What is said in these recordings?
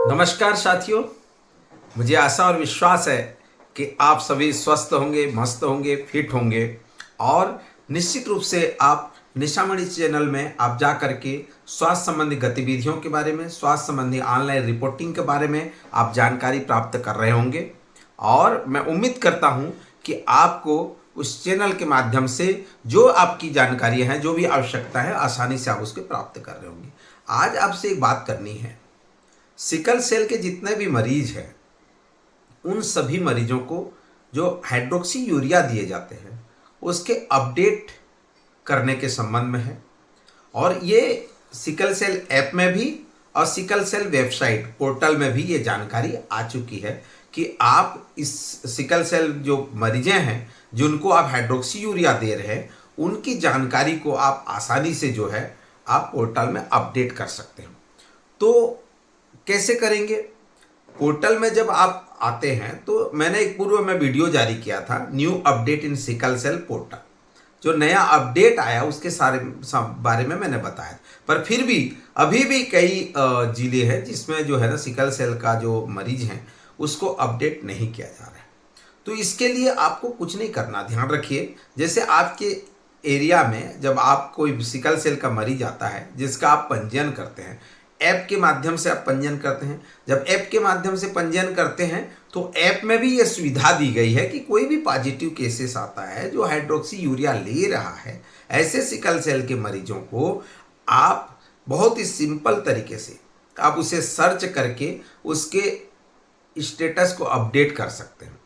नमस्कार साथियों। मुझे आशा और विश्वास है कि आप सभी स्वस्थ होंगे, मस्त होंगे, फिट होंगे और निश्चित रूप से आप निशामणि चैनल में आप जा करके स्वास्थ्य संबंधी गतिविधियों के बारे में, स्वास्थ्य संबंधी ऑनलाइन रिपोर्टिंग के बारे में आप जानकारी प्राप्त कर रहे होंगे। और मैं उम्मीद करता हूं कि आपको उस चैनल के माध्यम से जो आपकी जानकारी है, जो भी आवश्यकता है, आसानी से आप उसके प्राप्त कर रहे होंगे। आज आपसे एक बात करनी है। सिकल सेल के जितने भी मरीज हैं उन सभी मरीजों को जो हाइड्रोक्सी यूरिया दिए जाते हैं उसके अपडेट करने के संबंध में है। और ये सिकल सेल ऐप में भी और सिकल सेल वेबसाइट पोर्टल में भी ये जानकारी आ चुकी है कि आप इस सिकल सेल जो मरीजें हैं जिनको आप हाइड्रोक्सी यूरिया दे रहे हैं उनकी जानकारी को आप आसानी से जो है आप पोर्टल में अपडेट कर सकते हैं। तो कैसे करेंगे? पोर्टल में जब आप आते हैं तो मैंने एक पूर्व में वीडियो जारी किया था, new update in sickle cell portal. जो नया अपडेट आया उसके सारे बारे में मैंने बताया। पर फिर भी अभी भी कई जिले हैं जिसमें जो है ना सिकल सेल का जो मरीज हैं उसको अपडेट नहीं किया जा रहा है। तो इसके लिए आपको कुछ नहीं करना, ध्यान रखिए। जैसे आपके एरिया में जब आप कोई सिकल सेल का मरीज आता है जिसका आप पंजीयन करते हैं, ऐप के माध्यम से आप पंजीयन करते हैं। जब ऐप के माध्यम से पंजीयन करते हैं तो ऐप में भी ये सुविधा दी गई है कि कोई भी पॉजिटिव केसेस आता है जो हाइड्रोक्सी यूरिया ले रहा है, ऐसे सिकल सेल के मरीजों को आप बहुत ही सिंपल तरीके से आप उसे सर्च करके उसके स्टेटस को अपडेट कर सकते हैं।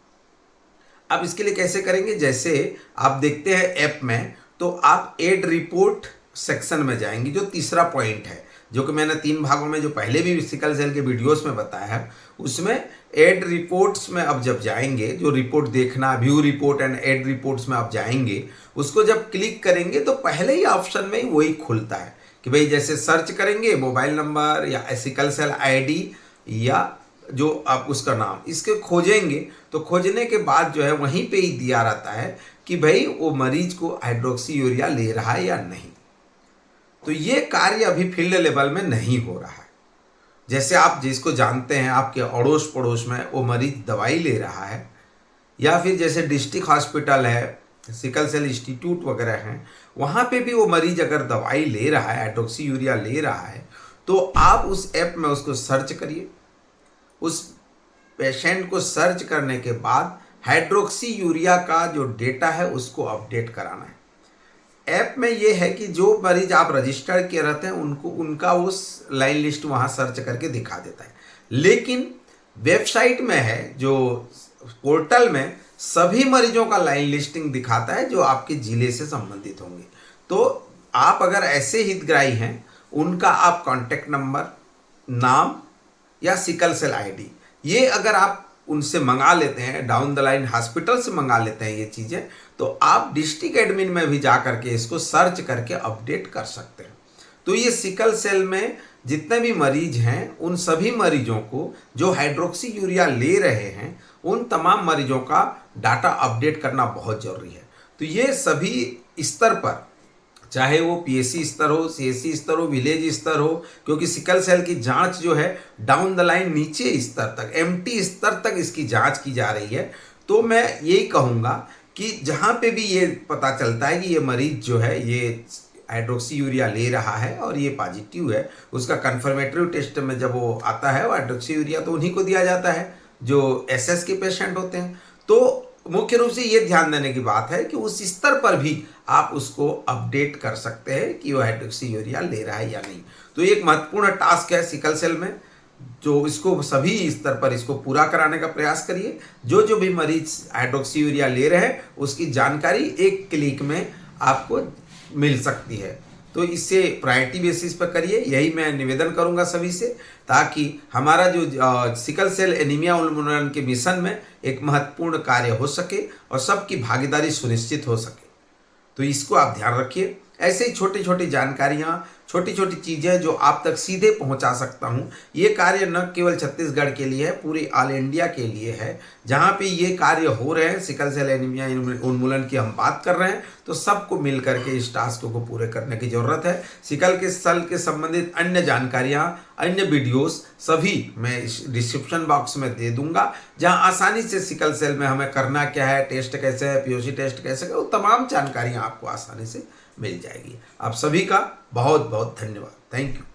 अब इसके लिए कैसे करेंगे? जैसे आप देखते हैं ऐप में तो आप एड रिपोर्ट सेक्शन में जाएंगे, जो तीसरा पॉइंट है, जो कि मैंने 3 भागों में जो पहले भी सिकल सेल के वीडियोस में बताया है, उसमें एड रिपोर्ट्स में अब जब जाएंगे, जो रिपोर्ट देखना, view report and add reports में आप जाएंगे, उसको जब क्लिक करेंगे तो पहले ही ऑप्शन में ही वही खुलता है कि भाई जैसे सर्च करेंगे मोबाइल नंबर या सिकल सेल आईडी या जो आप उसका नाम इसके खोजेंगे तो खोजने के बाद जो है वहीं पे ही दिया रहता है कि भाई वो मरीज को हाइड्रोक्सी यूरिया ले रहा है या नहीं। तो ये कार्य अभी फील्ड लेवल में नहीं हो रहा है। जैसे आप जिसको जानते हैं आपके अड़ोस पड़ोस में वो मरीज दवाई ले रहा है, या फिर जैसे डिस्ट्रिक्ट हॉस्पिटल है, सिकल सेल इंस्टीट्यूट वगैरह हैं, वहाँ पे भी वो मरीज अगर दवाई ले रहा है, हाइड्रोक्सी यूरिया ले रहा है, तो आप उस ऐप में उसको सर्च करिए। उस पेशेंट को सर्च करने के बाद हाइड्रोक्सी यूरिया का जो डेटा है उसको अपडेट कराना है। ऐप में ये है कि जो मरीज आप रजिस्टर किए रहते हैं उनको उनका उस लाइन लिस्ट वहाँ सर्च करके दिखा देता है। लेकिन वेबसाइट में है जो पोर्टल में सभी मरीजों का लाइन लिस्टिंग दिखाता है जो आपके ज़िले से संबंधित होंगे। तो आप अगर ऐसे हितग्राही हैं उनका आप कॉन्टैक्ट नंबर, नाम या सिकल सेल आईडी, ये अगर आप उनसे मंगा लेते हैं, डाउन द लाइन हॉस्पिटल से मंगा लेते हैं ये चीज़ें, तो आप डिस्ट्रिक्ट एडमिन में भी जा करके इसको सर्च करके अपडेट कर सकते हैं। तो ये सिकल सेल में जितने भी मरीज हैं उन सभी मरीजों को जो हाइड्रोक्सी यूरिया ले रहे हैं उन तमाम मरीजों का डाटा अपडेट करना बहुत ज़रूरी है। तो ये सभी स्तर पर, चाहे वो पीएससी स्तर हो, सीएससी स्तर हो, विलेज स्तर हो, क्योंकि सिकल सेल की जांच जो है डाउन द लाइन नीचे स्तर तक, एमटी स्तर तक इसकी जांच की जा रही है। तो मैं यही कहूँगा कि जहाँ पे भी ये पता चलता है कि ये मरीज जो है ये हाइड्रोक्सी यूरिया ले रहा है और ये पॉजिटिव है, उसका कन्फर्मेटरी टेस्ट में जब वो आता है वो हाइड्रोक्सी यूरिया तो उन्हीं को दिया जाता है जो एसएस के पेशेंट होते हैं। तो मुख्य रूप से ये ध्यान देने की बात है कि उस स्तर पर भी आप उसको अपडेट कर सकते हैं कि वो हाइड्रोक्सी यूरिया ले रहा है या नहीं। तो ये एक महत्वपूर्ण टास्क है सिकल सेल में, जो इसको सभी स्तर पर इसको पूरा कराने का प्रयास करिए। जो जो भी मरीज हाइड्रोक्सी यूरिया ले रहे हैं उसकी जानकारी एक क्लिक में आपको मिल सकती है। तो इससे प्रायोरिटी बेसिस पर करिए, यही मैं निवेदन करूंगा सभी से, ताकि हमारा जो सिकल सेल एनीमिया उन्मूलन के मिशन में एक महत्वपूर्ण कार्य हो सके और सबकी भागीदारी सुनिश्चित हो सके। तो इसको आप ध्यान रखिए। ऐसे ही छोटी छोटी जानकारियाँ, छोटी छोटी चीज़ें जो आप तक सीधे पहुंचा सकता हूं। ये कार्य न केवल छत्तीसगढ़ के लिए है, पूरे ऑल इंडिया के लिए है। जहां पे ये कार्य हो रहे हैं, सिकल सेल एनीमिया उन्मूलन की हम बात कर रहे हैं, तो सबको मिल करके इस टास्क को पूरे करने की ज़रूरत है। सिकल के सेल के संबंधित अन्य जानकारियाँ, अन्य वीडियोस सभी मैं इस डिस्क्रिप्शन बॉक्स में दे दूंगा, जहां आसानी से सिकल सेल में हमें करना क्या है, टेस्ट कैसे है, पीओसी टेस्ट कैसे है, वो तमाम जानकारियाँ आपको आसानी से मिल जाएगी। आप सभी का बहुत बहुत धन्यवाद। Thank you.